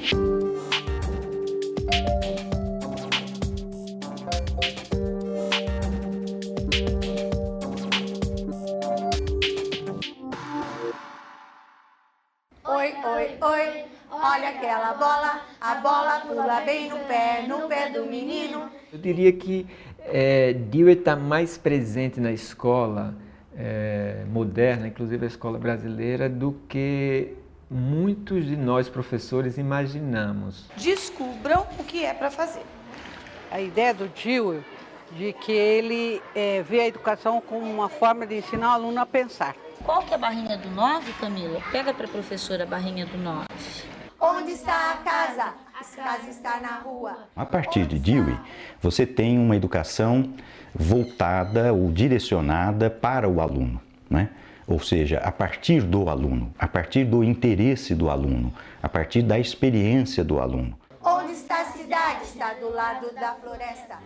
Oi, oi, oi, olha aquela bola, a bola pula bem no pé do menino. Eu diria que Dewey está mais presente na escola moderna, inclusive a escola brasileira, do que muitos de nós professores imaginamos. Descubram o que é para fazer. A ideia do Dewey de que ele vê a educação como uma forma de ensinar o aluno a pensar. Qual que é a barrinha do 9, Camila? Pega para a professora a barrinha do 9. Onde está a casa? A casa está na rua. A partir de Dewey, você tem uma educação voltada ou direcionada para o aluno, né? Ou seja, a partir do aluno, a partir do interesse do aluno, a partir da experiência do aluno. Onde está a cidade? Está do lado da floresta.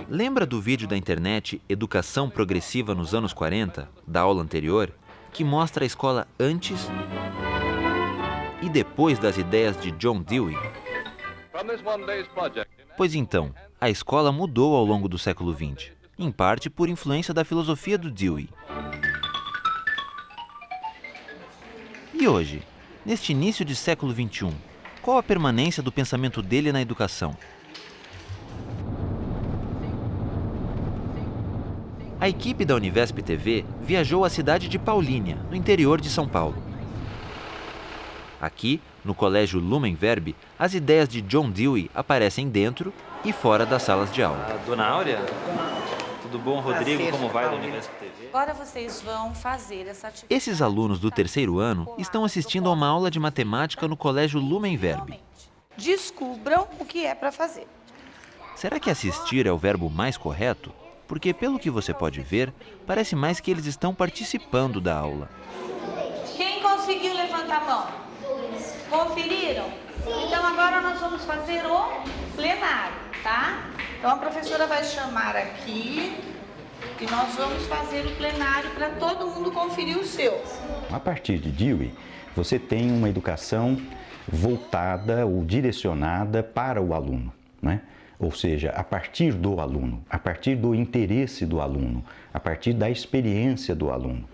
Lembra do vídeo da internet Educação Progressiva nos anos 40, da aula anterior, que mostra a escola antes e depois das ideias de John Dewey? Pois então, a escola mudou ao longo do século XX, em parte por influência da filosofia do Dewey. E hoje, neste início de século XXI, qual a permanência do pensamento dele na educação? A equipe da Univesp TV viajou à cidade de Paulínia, no interior de São Paulo. Aqui, no Colégio Lumen Verbi, as ideias de John Dewey aparecem dentro e fora das salas de aula. Dona Áurea? Tudo bom, Rodrigo? Como vai da Univesp TV? Agora vocês vão fazer essa atividade. Esses alunos do terceiro ano estão assistindo a uma aula de matemática no Colégio Lumen Verbi. Descubram o que é para fazer. Será que assistir é o verbo mais correto? Porque, pelo que você pode ver, parece mais que eles estão participando da aula. Quem conseguiu levantar a mão? Conferiram? Então agora nós vamos fazer o plenário, tá? Então a professora vai chamar aqui e nós vamos fazer o plenário para todo mundo conferir o seu. A partir de Dewey, você tem uma educação voltada ou direcionada para o aluno, né? Ou seja, a partir do aluno, a partir do interesse do aluno, a partir da experiência do aluno.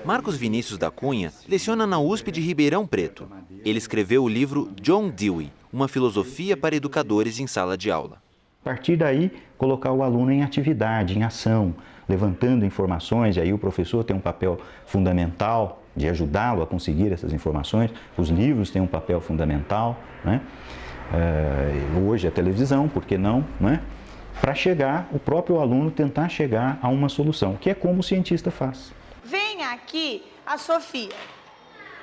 Marcos Vinícius da Cunha leciona na USP de Ribeirão Preto. Ele escreveu o livro John Dewey, uma filosofia para educadores em sala de aula. A partir daí, colocar o aluno em atividade, em ação, levantando informações, e aí o professor tem um papel fundamental de ajudá-lo a conseguir essas informações, os livros têm um papel fundamental, né? Hoje a televisão, por que não, né? Para chegar, o próprio aluno tentar chegar a uma solução, que é como o cientista faz. Vem aqui a Sofia.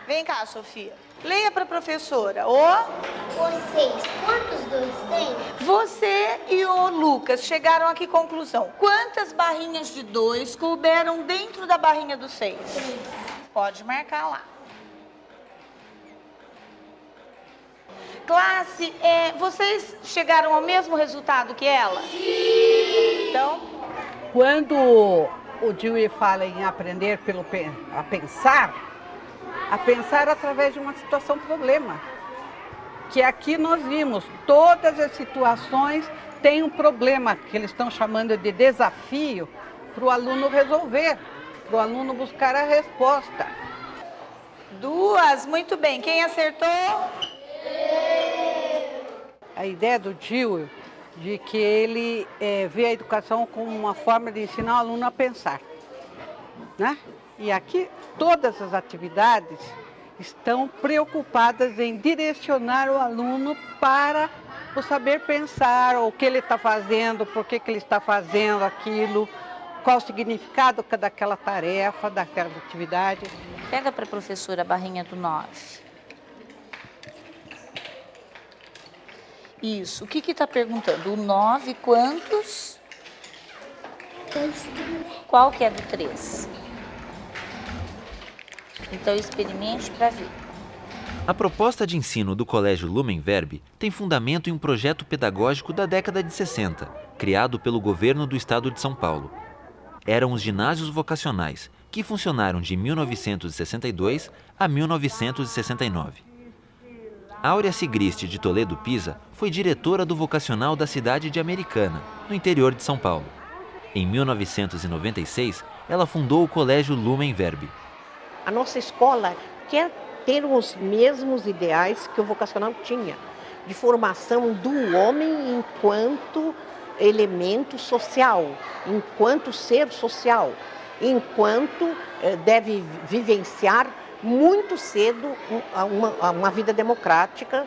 Vem cá, Sofia. Leia para a professora. Vocês, quantos dois tem? Você e o Lucas chegaram a que conclusão? Quantas barrinhas de 2 couberam dentro da barrinha do 6? 3. Pode marcar lá. Classe, vocês chegaram ao mesmo resultado que ela? Sim! Então, Quando o Dewey fala em aprender a pensar através de uma situação-problema. Que aqui nós vimos, todas as situações têm um problema, que eles estão chamando de desafio, para o aluno resolver, para o aluno buscar a resposta. 2, muito bem. Quem acertou? A ideia do Dewey de que ele vê a educação como uma forma de ensinar o aluno a pensar, né? E aqui todas as atividades estão preocupadas em direcionar o aluno para o saber pensar, o que ele está fazendo, por que ele está fazendo aquilo, qual o significado daquela tarefa, daquela atividade. Pega para a professora a barrinha do 9. Isso. O que está perguntando? O 9, quantos? 2. Qual que é do 3? Então, experimente para ver. A proposta de ensino do Colégio Lumen Verbi tem fundamento em um projeto pedagógico da década de 60, criado pelo governo do estado de São Paulo. Eram os ginásios vocacionais, que funcionaram de 1962 a 1969. Áurea Sigrist de Toledo Pisa foi diretora do vocacional da cidade de Americana, no interior de São Paulo. Em 1996, ela fundou o Colégio Lumen Verbi. A nossa escola quer ter os mesmos ideais que o vocacional tinha, de formação do homem enquanto elemento social, enquanto ser social, enquanto deve vivenciar muito cedo uma vida democrática,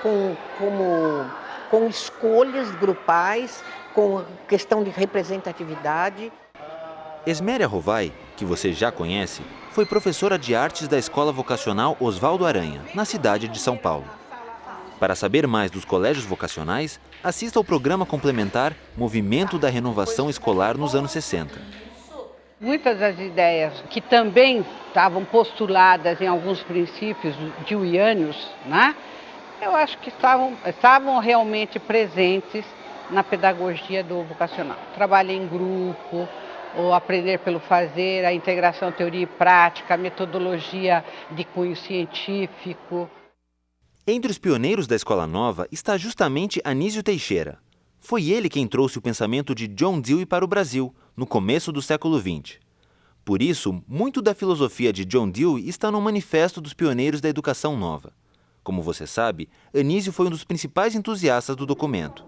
com escolhas grupais, com questão de representatividade. Esméria Rovai, que você já conhece, foi professora de artes da Escola Vocacional Oswaldo Aranha, na cidade de São Paulo. Para saber mais dos colégios vocacionais, assista ao programa complementar Movimento da Renovação Escolar nos anos 60. Muitas das ideias que também estavam postuladas em alguns princípios deweyanianos, né? Eu acho que estavam realmente presentes na pedagogia do vocacional. Trabalho em grupo, o aprender pelo fazer, a integração teoria e prática, a metodologia de cunho científico. Entre os pioneiros da Escola Nova está justamente Anísio Teixeira. Foi ele quem trouxe o pensamento de John Dewey para o Brasil, no começo do século XX. Por isso, muito da filosofia de John Dewey está no Manifesto dos Pioneiros da Educação Nova. Como você sabe, Anísio foi um dos principais entusiastas do documento.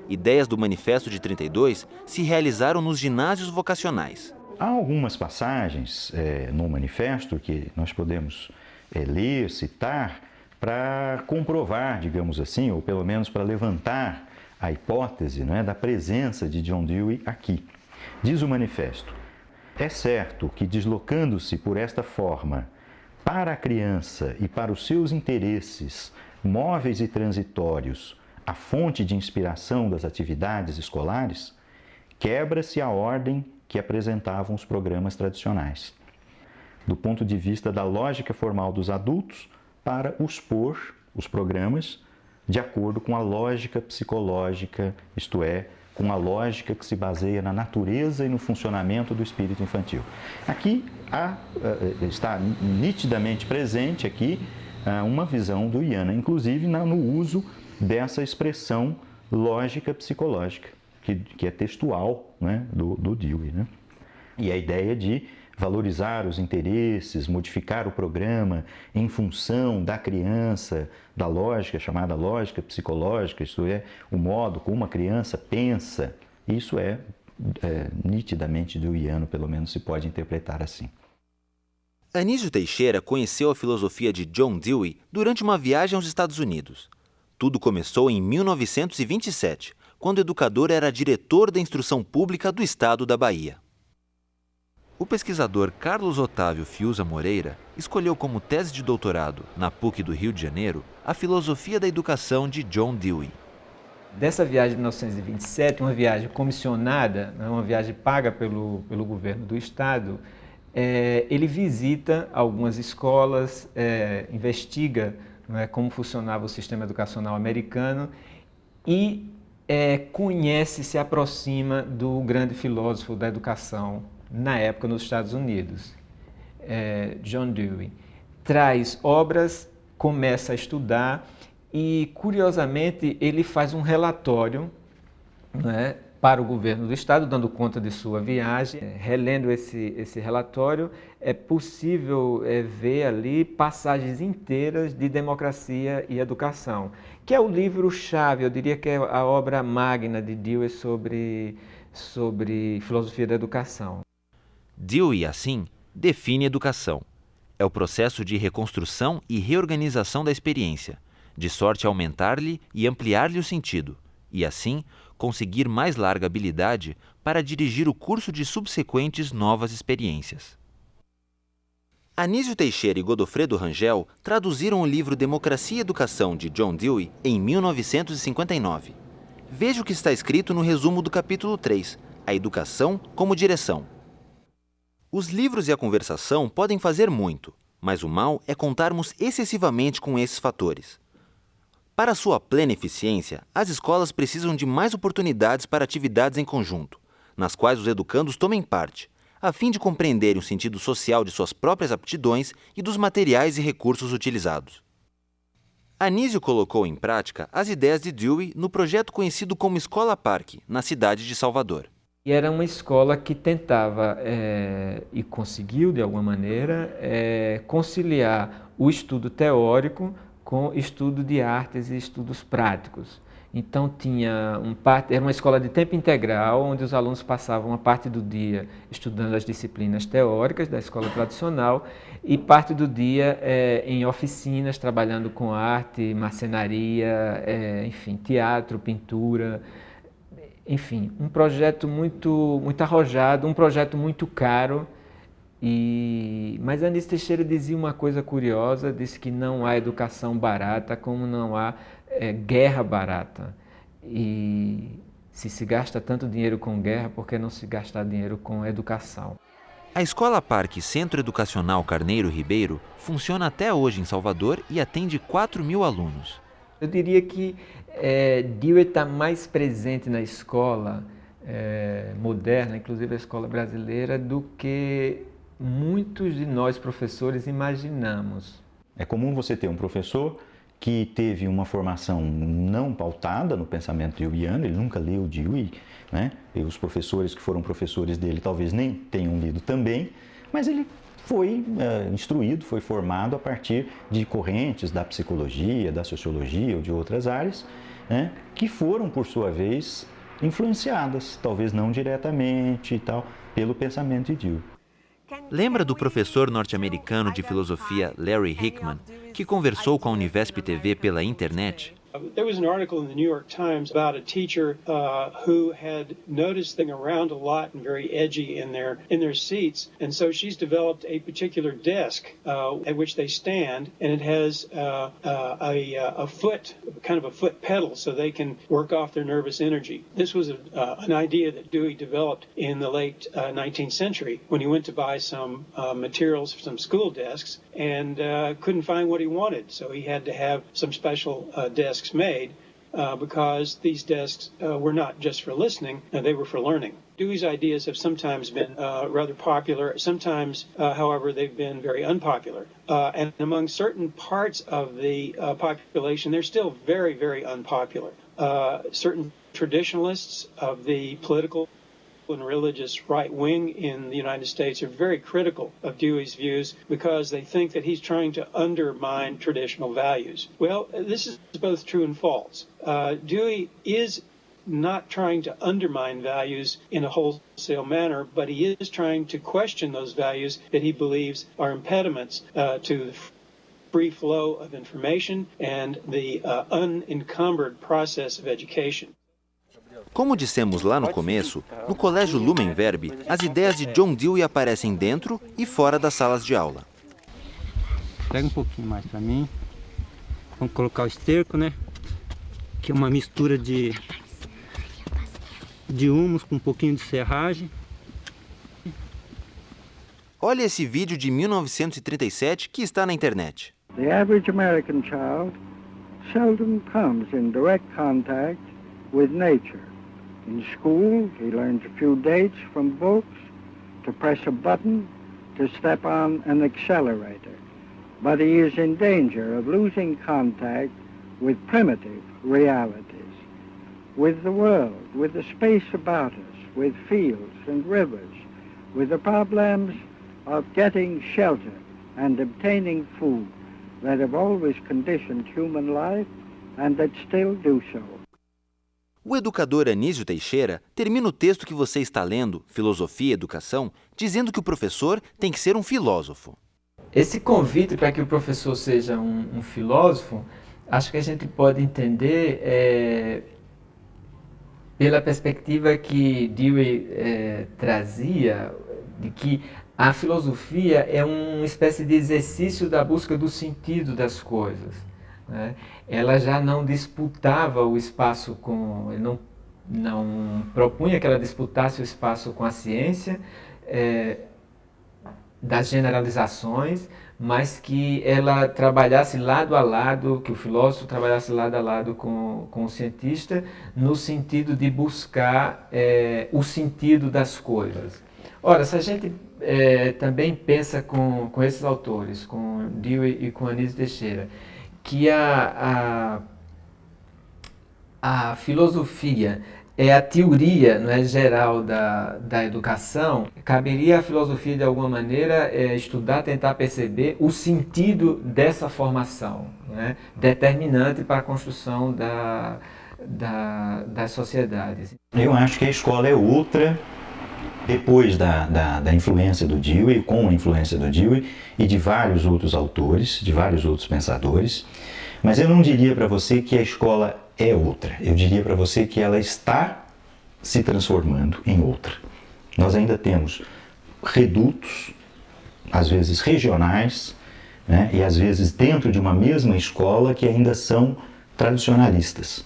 Ideias do Manifesto de 32 se realizaram nos ginásios vocacionais. Há algumas passagens no manifesto que nós podemos ler, citar, para comprovar, digamos assim, ou pelo menos para levantar a hipótese, não é, da presença de John Dewey aqui. Diz o manifesto: é certo que, deslocando-se por esta forma para a criança e para os seus interesses móveis e transitórios, a fonte de inspiração das atividades escolares, quebra-se a ordem que apresentavam os programas tradicionais, do ponto de vista da lógica formal dos adultos, para expor os programas de acordo com a lógica psicológica, isto é, com a lógica que se baseia na natureza e no funcionamento do espírito infantil. Aqui está nitidamente presente aqui uma visão deweyana, inclusive no uso dessa expressão lógica psicológica, que é textual, né, do Dewey, né? E a ideia de valorizar os interesses, modificar o programa em função da criança, da lógica chamada lógica psicológica, isto é, o modo como a criança pensa. Isso é nitidamente deweyano, pelo menos se pode interpretar assim. Anísio Teixeira conheceu a filosofia de John Dewey durante uma viagem aos Estados Unidos. Tudo começou em 1927, quando o educador era diretor da instrução pública do estado da Bahia. O pesquisador Carlos Otávio Fiuza Moreira escolheu como tese de doutorado, na PUC do Rio de Janeiro, a filosofia da educação de John Dewey. Dessa viagem de 1927, uma viagem comissionada, uma viagem paga pelo governo do estado, ele visita algumas escolas, investiga como funcionava o sistema educacional americano e conhece, se aproxima do grande filósofo da educação na época nos Estados Unidos, John Dewey. Traz obras, começa a estudar e, curiosamente, ele faz um relatório, né, para o governo do estado, dando conta de sua viagem. Relendo esse relatório, é possível ver ali passagens inteiras de Democracia e Educação, que é o livro-chave, eu diria que é a obra magna de Dewey sobre filosofia da educação. Dewey, assim, define educação. É o processo de reconstrução e reorganização da experiência, de sorte a aumentar-lhe e ampliar-lhe o sentido, e assim conseguir mais larga habilidade para dirigir o curso de subsequentes novas experiências. Anísio Teixeira e Godofredo Rangel traduziram o livro Democracia e Educação de John Dewey em 1959. Veja o que está escrito no resumo do capítulo 3, A Educação como Direção. Os livros e a conversação podem fazer muito, mas o mal é contarmos excessivamente com esses fatores. Para sua plena eficiência, as escolas precisam de mais oportunidades para atividades em conjunto, nas quais os educandos tomem parte, a fim de compreenderem o sentido social de suas próprias aptidões e dos materiais e recursos utilizados. Anísio colocou em prática as ideias de Dewey no projeto conhecido como Escola Parque, na cidade de Salvador. E era uma escola que tentava, e conseguiu de alguma maneira, conciliar o estudo teórico com estudo de artes e estudos práticos. Então era uma escola de tempo integral, onde os alunos passavam uma parte do dia estudando as disciplinas teóricas da escola tradicional e parte do dia em oficinas, trabalhando com arte, marcenaria, enfim, teatro, pintura, enfim, um projeto muito arrojado, um projeto muito caro. Mas Anísio Teixeira dizia uma coisa curiosa, disse que não há educação barata como não há guerra barata. E se gasta tanto dinheiro com guerra, por que não se gastar dinheiro com educação? A Escola Parque Centro Educacional Carneiro Ribeiro funciona até hoje em Salvador e atende 4.000 alunos. Eu diria que Dewey está mais presente na escola moderna, inclusive a escola brasileira, do que muitos de nós professores imaginamos. É comum você ter um professor que teve uma formação não pautada no pensamento deweyiano, ele nunca leu Dewey, né? E os professores que foram professores dele talvez nem tenham lido também, mas ele foi instruído, foi formado a partir de correntes da psicologia, da sociologia ou de outras áreas, né? Que foram, por sua vez, influenciadas, talvez não diretamente e tal, pelo pensamento de Dewey. Lembra do professor norte-americano de filosofia Larry Hickman, que conversou com a Univesp TV pela internet? There was an article in the New York Times about a teacher who had noticed things around a lot and very edgy in their seats, and so she's developed a particular desk at which they stand, and it has a foot, kind of a foot pedal, so they can work off their nervous energy. This was an idea that Dewey developed in the late 19th century when he went to buy some materials for some school desks and couldn't find what he wanted, so he had to have some special desks made because these desks were not just for listening, they were for learning. Dewey's ideas have sometimes been rather popular. Sometimes, however, they've been very unpopular. And among certain parts of the population, they're still very, very unpopular. Certain traditionalists of the political and religious right wing in the United States are very critical of Dewey's views because they think that he's trying to undermine traditional values. Well, this is both true and false. Dewey is not trying to undermine values in a wholesale manner, but he is trying to question those values that he believes are impediments to the free flow of information and the unencumbered process of education. Como dissemos lá no começo, no Colégio Lumen Verbi, as ideias de John Dewey aparecem dentro e fora das salas de aula. Pega um pouquinho mais para mim. Vamos colocar o esterco, né? Que é uma mistura de humus com um pouquinho de serragem. Olha esse vídeo de 1937 que está na internet. The average American child seldom comes in direct contact with nature. In school, he learns a few dates from books, to press a button, to step on an accelerator. But he is in danger of losing contact with primitive realities, with the world, with the space about us, with fields and rivers, with the problems of getting shelter and obtaining food that have always conditioned human life and that still do so. O educador Anísio Teixeira termina o texto que você está lendo, Filosofia e Educação, dizendo que o professor tem que ser um filósofo. Esse convite para que o professor seja um filósofo, acho que a gente pode entender pela perspectiva que Dewey trazia, de que a filosofia é uma espécie de exercício da busca do sentido das coisas. Ela já não disputava o espaço ele não propunha que ela disputasse o espaço com a ciência das generalizações, mas que ela trabalhasse lado a lado, que o filósofo trabalhasse lado a lado com o cientista, no sentido de buscar o sentido das coisas. Ora, se a gente também pensa com esses autores, com Dewey e com Anísio Teixeira, que a filosofia é a teoria, não é, geral da educação, caberia à filosofia, de alguma maneira, estudar, tentar perceber o sentido dessa formação, né, determinante para a construção das sociedades. Eu acho que a escola é outra depois da influência do Dewey, com a influência do Dewey e de vários outros autores, de vários outros pensadores, mas eu não diria para você que a escola é outra. Eu diria para você que ela está se transformando em outra. Nós ainda temos redutos, às vezes regionais, né, e às vezes dentro de uma mesma escola que ainda são tradicionalistas.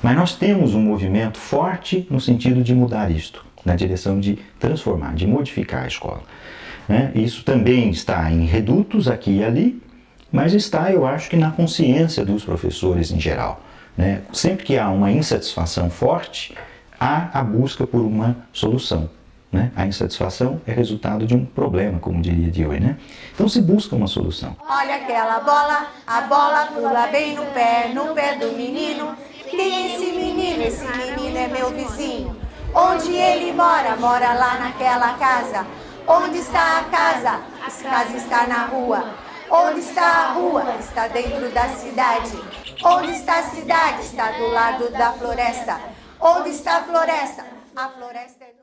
Mas nós temos um movimento forte no sentido de mudar isto, na direção de transformar, de modificar a escola, né? Isso também está em redutos aqui e ali, mas está, eu acho, que na consciência dos professores em geral, né? Sempre que há uma insatisfação forte, há a busca por uma solução, né? A insatisfação é resultado de um problema, como diria Dewey, né? Então se busca uma solução. Olha aquela bola, a bola pula bem no pé do menino. Quem é esse menino? Esse menino é meu vizinho. Onde ele mora? Mora lá naquela casa. Onde está a casa? A casa está na rua. Onde está a rua? Está dentro da cidade. Onde está a cidade? Está do lado da floresta. Onde está a floresta? A floresta é...